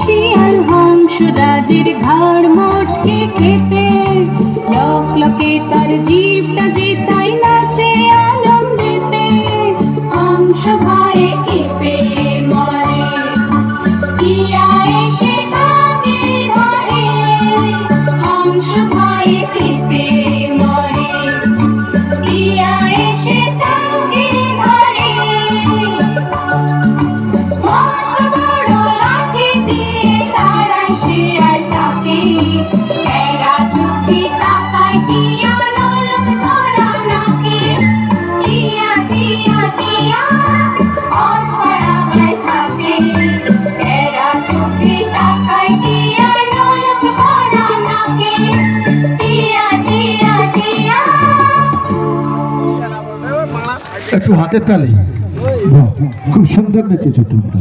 শিয়াল হংস রাজের ঘাড় মোটকে খেতে লকলকে তার জিভটা যে তাই নাচে আনন্দেতে। হংস ভয়ে কেঁপে মরে, টিয়া এসে তাকে ধরে। হংস ভয়ে কেঁপে মরে, টিয়া এসে তাকে ধরে। একটু হাতের তালি, খুব সুন্দর নেচেছো তোমরা।